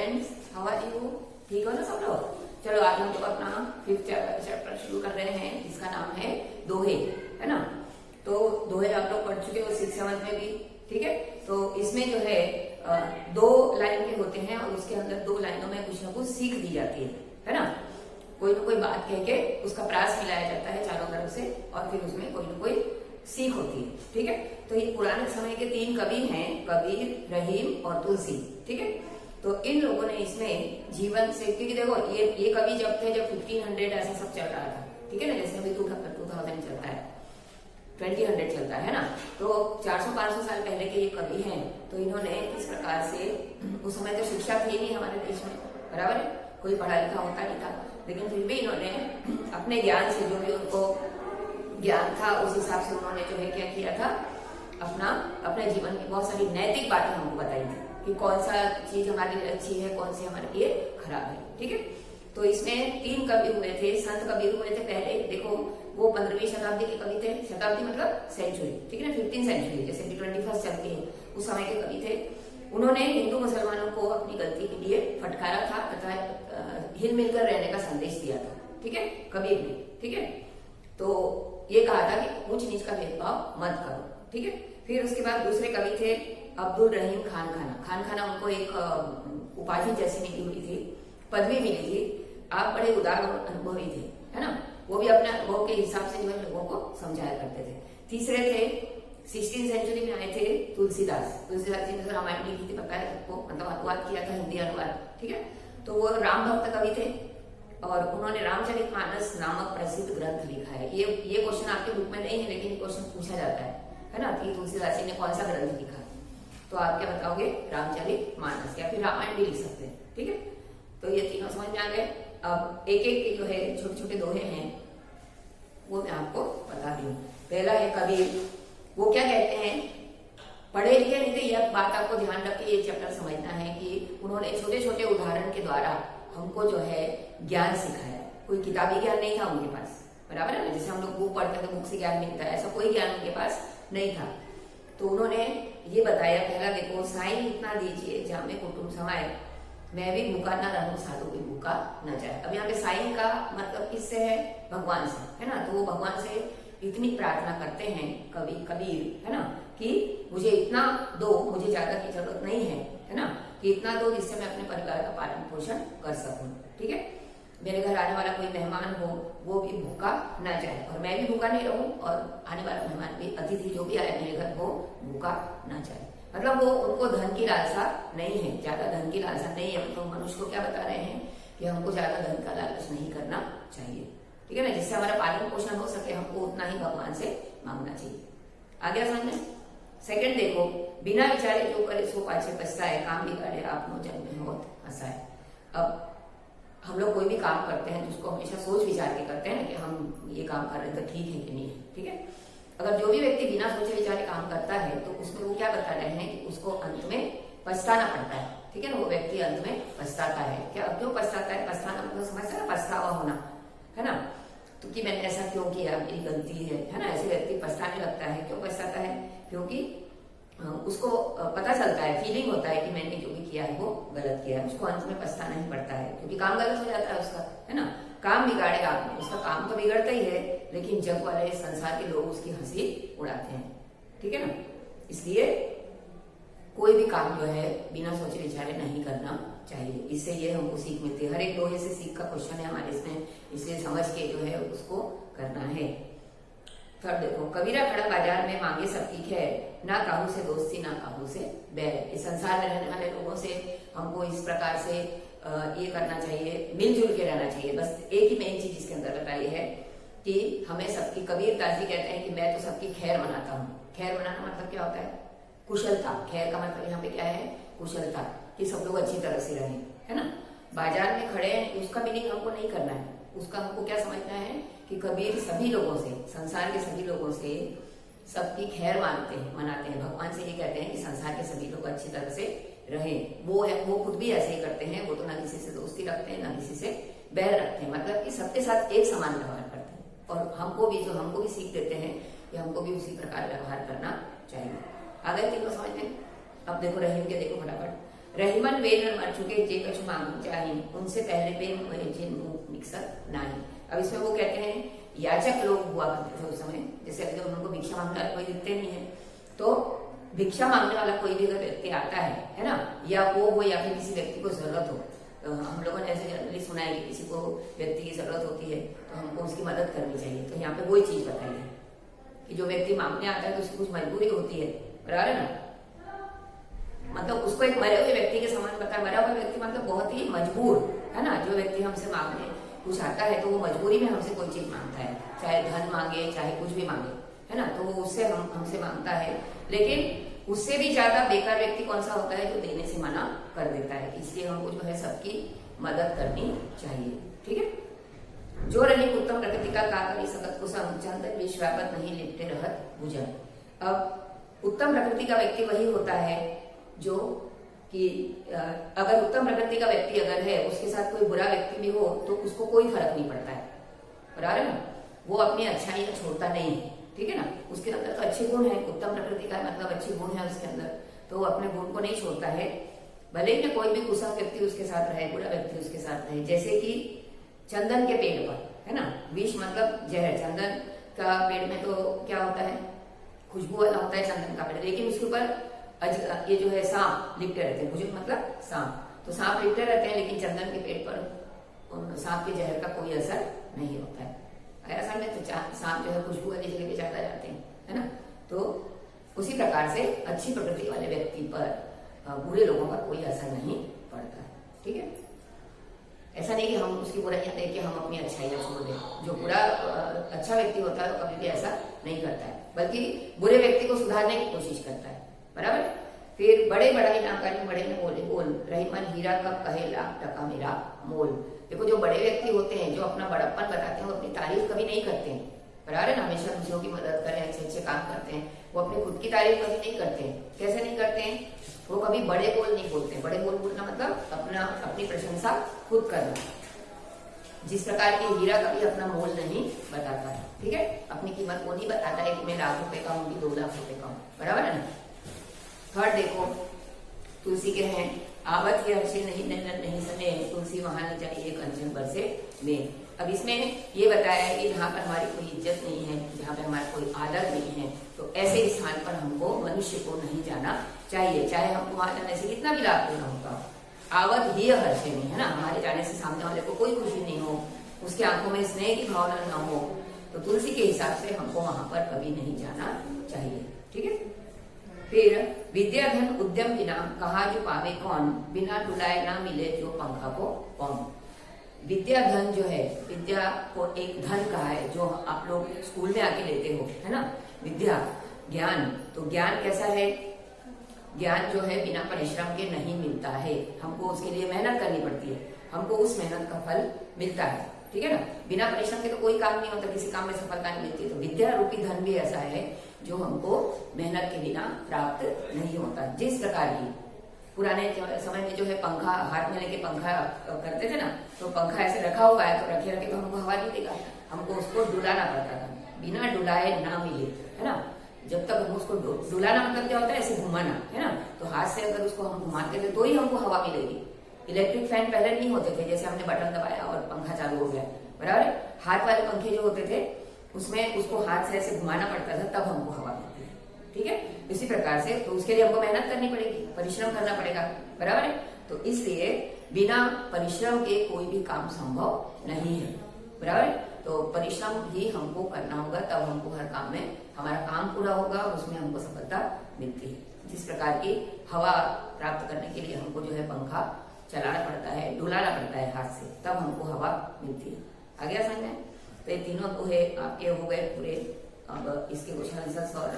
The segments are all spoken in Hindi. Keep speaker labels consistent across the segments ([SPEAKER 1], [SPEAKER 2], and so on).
[SPEAKER 1] Friends, how are you? ठीक हो ना सब लोग? चलो आज हम लोग अपना 5th चैप्टर शुरू कर रहे हैं जिसका नाम है दोहे, है ना? तो दोहे आप लोग पढ़ चुके हो 6th 7th में भी, ठीक है? तो इसमें जो है 2 लाइन के होते हैं और उसके अंदर 2 लाइनों में कुछ ना कुछ सीख दी जाती है ना? कोई ना कोई बात कह के उसका प्रास मिलाया जाता है चारों तरफ से और फिर उसमें कोई ना कोई सीख होती है, ठीक है? तो ये पुराने समय के 3 कवि हैं, कबीर, रहीम और तुलसी, ठीक है? तो इन लोगों ने इसमें जीवन से, क्योंकि देखो ये कवि जब थे जब 1500 ऐसा सब चल रहा था, ठीक है ना? जैसे अभी 2000 चलता है, 2000 चलता है ना? तो 400-500 साल पहले के ये कवि हैं। तो इन्होंने इस प्रकार से, उस समय तो शिक्षा थी नहीं हमारे देश में, बराबर है, कोई पढ़ा लिखा होता नहीं था, लेकिन फिर भी इन्होंने अपने ज्ञान से, जो भी उनको ज्ञान था उस हिसाब से उन्होंने जो है क्या किया था, अपने जीवन की बहुत सारी नैतिक बातें हमको बताई थी कि कौन सा चीज हमारे लिए अच्छी है, कौन सी हमारे लिए खराब है, ठीक है? तो इसमें 3 कवि हुए थे, संत कबीर हुए थे पहले। देखो वो 15वीं शताब्दी के कवि थे, शताब्दी मतलब सेंचुरी, ठीक है ना? 15th सेंचुरी, जैसे 21st चलती है, उस समय के कवि थे। उन्होंने हिंदू मुसलमानों को अपनी गलती के लिए फटकारा था तथा हिल मिलकर रहने का संदेश दिया था, ठीक है? कबीर ने, ठीक है? तो ये कहा था कि ऊंच नीच का भेदभाव मत करो, ठीक है? फिर उसके बाद दूसरे कवि थे अब्दुल रहीम खान खाना। खान खाना उनको एक उपाधि जैसी मिली हुई थी, पदवी मिली थी। आप बड़े उदार और अनुभवी थे, है ना? वो भी अपने अनुभव के हिसाब से जो है लोगों को समझाया करते थे। तीसरे थे 16th सेंचुरी में आए थे तुलसीदास जी ने तो रामायण लिखी थी, पता है सबको, मतलब अनुवाद किया था, हिंदी अनुवाद, ठीक है? तो वो राम भक्त कवि थे और उन्होंने रामचरितमानस नामक प्रसिद्ध ग्रंथ लिखा है। ये क्वेश्चन आपके बुक में नहीं है, लेकिन क्वेश्चन पूछा जाता है ना, कि तुलसीदास जी ने कौन सा ग्रंथ लिखा? तो आप क्या बताओगे? रामचरितमानस, या फिर रामायण भी लिख सकते हैं, ठीक है? तो ये तीनों समझ में आ गए। अब एक एक के जो है छोटे छोटे दोहे हैं वो मैं आपको बता रही हूँ। पहला है कबीर। वो क्या कहते हैं, पढ़े लिखे नहीं थे, यह बात आपको ध्यान रख के ये चैप्टर समझना है कि उन्होंने छोटे छोटे उदाहरण के द्वारा हमको जो है ज्ञान सिखाया। कोई किताबी ज्ञान नहीं था उनके पास, बराबर है ना? जैसे हम लोग बुक पढ़ते हैं तो बुक से ज्ञान मिलता है, ऐसा कोई ज्ञान उनके पास नहीं था। तो उन्होंने ये बताया, पहला देखो, साईं इतना दीजिए जामे कुटुंब समाए, मैं भी भूखा ना रहूं साधु भी भूखा न जाए। अब यहाँ पे साईं का मतलब किससे है? भगवान से, है ना? तो वो भगवान से इतनी प्रार्थना करते हैं कबीर, है ना, कि मुझे इतना दो, मुझे ज्यादा की जरूरत नहीं है ना, कि इतना दो जिससे मैं अपने परिवार का पालन पोषण कर सकूं, ठीक है? मेरे घर आने वाला कोई मेहमान हो वो भी भूखा ना जाए और मैं भी भूखा नहीं रहूं और आने वाला मेहमान भी, अतिथि जो भी आए मेरे घर, वो भूखा ना जाए। मतलब वो, उनको धन की लालसा नहीं है, ज्यादा धन की लालसा नहीं है। तो मनुष्य को क्या बता रहे हैं कि हमको ज्यादा धन का लालच नहीं करना चाहिए, ठीक है ना? जिससे हमारा पालन पोषण हो सके, हमको उतना ही भगवान से मांगना चाहिए। आगे समझ में? सेकंड देखो, बिना विचारे जो करे सो पाछे पछताए, काम बिगाड़े आप नो जन्म में होत हंसाए। अब हम लोग कोई भी काम करते हैं तो उसको हमेशा सोच विचार के करते हैं कि हम ये काम कर रहे हैं तो ठीक है कि नहीं है, ठीक है? अगर जो भी व्यक्ति बिना सोचे विचारे काम करता है तो उसमें वो क्या बता रहे हैं कि उसको अंत में पछताना पड़ता है, ठीक है ना? वो व्यक्ति अंत में पछताता है। क्या, क्यों पछताता है? पछताना मतलब समझते हैं, पछतावा होना, है ना? तो कि मैंने ऐसा क्यों किया, मेरी गलती है ना? ऐसे व्यक्ति पछताने लगता है। क्यों पछताता है? क्योंकि उसको पता चलता है, फीलिंग होता है कि मैंने जो भी किया है वो गलत किया है। उसको अंत में पछताना ही पड़ता है क्योंकि काम गलत हो जाता है उसका, है ना? काम बिगाड़े आपने, उसका काम तो बिगड़ता ही है, लेकिन जग वाले, संसार के लोग उसकी हंसी उड़ाते हैं, ठीक है ना? इसलिए कोई भी काम जो है बिना सोचे विचारे नहीं करना चाहिए। इससे ये हमको सीख मिलती है। हर एक दोहे से सीख का क्वेश्चन है हमारे इसमें, इसलिए समझ के जो है उसको करना है। थर्ड देखो, कबीरा खड़ा बाजार में मांगे सबकी खैर, ना काहू से दोस्ती ना काहू से बैर। इस संसार में रहने वाले लोगों से हमको इस प्रकार से ये करना चाहिए, मिलजुल के रहना चाहिए। बस एक ही मेन चीज इसके अंदर बताई है कि हमें सबकी, कबीर दास जी कहते हैं कि मैं तो सबकी खैर मनाता हूँ। खैर मनाना मतलब क्या होता है? कुशलता। खैर का मतलब यहाँ पे क्या है? कुशलता, कि सब लोग अच्छी तरह से रहें, है ना? बाजार में खड़े हैं, उसका मीनिंग हमको नहीं करना है। उसका हमको क्या समझना है कि कबीर सभी लोगों से, संसार के सभी लोगों से सबकी खैर मानते हैं, मनाते हैं। भगवान से ये कहते हैं कि संसार के सभी लोग अच्छी तरह से रहें। वो खुद भी ऐसे ही करते हैं। वो तो ना किसी से दोस्ती रखते हैं, ना किसी से बैर रखते हैं, मतलब कि सबके साथ एक समान व्यवहार करते हैं। और हमको भी सीख देते हैं कि हमको भी उसी प्रकार व्यवहार करना चाहिए। आ गए तीनों समझ में? अब देखो रहीम के, देखो फटाफट। रहीमन वेन मर चुके जे कछु मांगू चाहे उनसे पहले पे जिन मिक्सर नहीं। अब इसमें वो कहते हैं याचक लोग हुआ करते थे उस समय, जैसे अगर उनको भिक्षा मांगने वाला कोई दिखते नहीं है, तो भिक्षा मांगने वाला कोई भी अगर व्यक्ति आता है ना, या वो हो या फिर किसी व्यक्ति को जरूरत हो, तो हम लोगों ने ऐसे जनरली सुना है कि किसी को व्यक्ति की जरूरत होती है तो हमको उसकी मदद करनी चाहिए। तो यहाँ पे वही चीज बताई है कि जो व्यक्ति मांगने आता है तो उसकी कुछ मजबूरी होती है, बराबर है ना, मतलब उसको एक मरे हुए व्यक्ति के समान बताया। मरा हुआ व्यक्ति मतलब बहुत ही मजबूर है ना, जो व्यक्ति हमसे मांगने कुछ आता है तो वो मजबूरी में हमसे कोई चीज मांगता है, चाहे धन मांगे चाहे कुछ भी मांगे, है ना, तो वो उससे हमसे मांगता है। लेकिन उससे भी ज्यादा बेकार व्यक्ति कौन सा होता है, जो देने से मना कर देता है। इसलिए हमको जो है सबकी मदद करनी चाहिए, ठीक है। जो रही उत्तम प्रकृति का करी सकत को चंदन विश्वापत नहीं लिपटे रहत भुजन। अब उत्तम प्रकृति का व्यक्ति वही होता है जो कि अगर उत्तम प्रकृति का व्यक्ति अगर है, उसके साथ कोई बुरा व्यक्ति भी हो तो उसको कोई फर्क नहीं पड़ता है, बराबर है ना, वो अपनी अच्छाइयां छोड़ता नहीं है, ठीक है ना। उसके अंदर तो अच्छे गुण है, उत्तम प्रकृति का मतलब अच्छे गुण है उसके अंदर, तो वो अपने गुण को नहीं छोड़ता है, भले ही कोई भी कुशल व्यक्ति उसके साथ रहे, बुरा व्यक्ति उसके साथ रहे। जैसे कि चंदन के पेड़ पर, है ना, विष मतलब जहर, चंदन का पेड़ में तो क्या होता है, खुशबू वाला होता है चंदन का पेड़, लेकिन उसके ऊपर ये जो है सांप लिपटे रहते हैं, भुजन मतलब सांप, तो सांप लिपटे रहते हैं, लेकिन चंदन के पेड़ पर सांप के जहर का कोई असर नहीं होता है। असल में तो सांप जो है खुशबू वाली जगह पे ज्यादा जाते हैं, है ना, तो उसी प्रकार से अच्छी प्रकृति वाले व्यक्ति पर बुरे लोगों का कोई असर नहीं पड़ता है, ठीक है। ऐसा नहीं कि हम उसकी बुराइयां देख के हम अपनी अच्छाइयां छोड़ दें। जो बुरा अच्छा व्यक्ति होता है वो कभी भी ऐसा नहीं करता है, बल्कि बुरे व्यक्ति को सुधारने की कोशिश करता है, बराबर। फिर बड़े बड़ाई ना करी बड़े में बोले बोल, रहीमन हीरा कब कहे लाख टका मेरा मोल। देखो जो बड़े व्यक्ति होते हैं, जो अपना बड़प्पन बताते हैं, वो अपनी तारीफ कभी नहीं करते हैं, बराबर है ना, हमेशा दूसरों की मदद करें, अच्छे अच्छे काम करते हैं। वो अपनी खुद की तारीफ कभी नहीं करते हैं। कैसे नहीं करते हैं, वो कभी बड़े बोल नहीं बोलते। बड़े बोल बोलना मतलब अपनी प्रशंसा खुद करना। जिस प्रकार की हीरा कभी अपना मोल नहीं बताता है, ठीक है, अपनी कीमत वो नहीं बताता है कि मैं लाख रुपए का हूँ, 2 लाख रुपए का हूँ, बराबर है ना। थर्ड देखो, तुलसी के हैं आवत के हर्षे नहीं नंदन नहीं सने, तुलसी वहां न जाइए कंचन बरसे में। अब इसमें ये बताया है कि जहाँ पर हमारी कोई इज्जत नहीं है, जहाँ पर हमारा कोई आदर नहीं है, तो ऐसे स्थान पर हमको मनुष्य को नहीं जाना चाहिए, चाहे हमको वहां जाने से कितना भी लाभ पूर्ण होता हो। आवत ही हर्षे नहीं, है ना, हमारे जाने से सामने वाले को कोई खुशी नहीं हो, उसके आंखों में स्नेह की भावना न हो, तो तुलसी के हिसाब से हमको वहां पर कभी नहीं जाना चाहिए, ठीक है। फिर विद्या धन उद्यम बिना कहा जो पावे कौन, बिना टुलाए ना मिले जो पंखा को कौन। विद्या धन जो है, विद्या को एक धन कहा है जो आप लोग स्कूल में आके लेते हो, है ना, विद्या ज्ञान। तो ज्ञान कैसा है, ज्ञान जो है बिना परिश्रम के नहीं मिलता है, हमको उसके लिए मेहनत करनी पड़ती है, हमको उस मेहनत का फल मिलता है, ठीक है ना। बिना परिश्रम के तो कोई काम नहीं होता, किसी काम में सफलता नहीं मिलती। तो विद्या रूपी धन भी ऐसा है जो हमको मेहनत के बिना प्राप्त नहीं होता। जिस प्रकार की पुराने समय में जो है पंखा हाथ में लेके पंखा करते थे ना, तो पंखा ऐसे रखा हुआ है, तो रखे रखे तो हमको हवा नहीं देगा, हमको उसको डुलाना पड़ता था, बिना डुलाए ना मिले, है ना। जब तक हम उसको डुलाना मतलब क्या होता है, ऐसे घुमाना, है ना, तो हाथ से अगर उसको हम घुमाते थे तो ही हमको हवा मिलेगी। इलेक्ट्रिक फैन पहले नहीं होते थे, जैसे हमने बटन दबाया और पंखा चालू हो गया, बराबर। हाथ वाले पंखे जो होते थे उसमें उसको हाथ से ऐसे घुमाना पड़ता था, तब हमको हवा मिलती है, ठीक है। इसी प्रकार से तो उसके लिए हमको मेहनत करनी पड़ेगी, परिश्रम करना पड़ेगा, बराबर है। तो इसलिए बिना परिश्रम के कोई भी काम संभव नहीं है, बराबर है। तो परिश्रम ही हमको करना होगा, तब हमको हर काम में हमारा काम पूरा होगा और उसमें हमको सफलता मिलती है। जिस प्रकार की हवा प्राप्त करने के लिए हमको जो है पंखा चलाना पड़ता है, डुलाना पड़ता है हाथ से, तब हमको हवा मिलती है। आ गया समझ में। तो ये तीनों तो है आपके हो गए पूरे। अब इसके कुछ आंसर्स और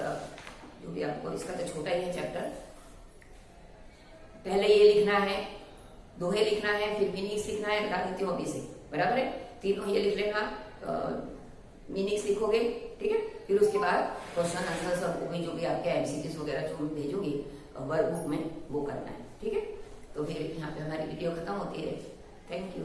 [SPEAKER 1] जो भी आपको, इसका तो छोटा ही है चैप्टर। पहले ये लिखना है, दोहे लिखना है, फिर मीनिंग्स लिखना है, बता देती हूँ अभी से, बराबर है। तीनों ये लिख लेना, मीनिंग्स लिखोगे, ठीक है। फिर उसके बाद क्वेश्चन आंसर्स और भी जो भी आपके एमसीक्यूज वगैरह जो भेजोगी वर्कबुक में, वो करना है, ठीक है। तो फिर यहाँ पे हमारी वीडियो खत्म होती है। Thank you.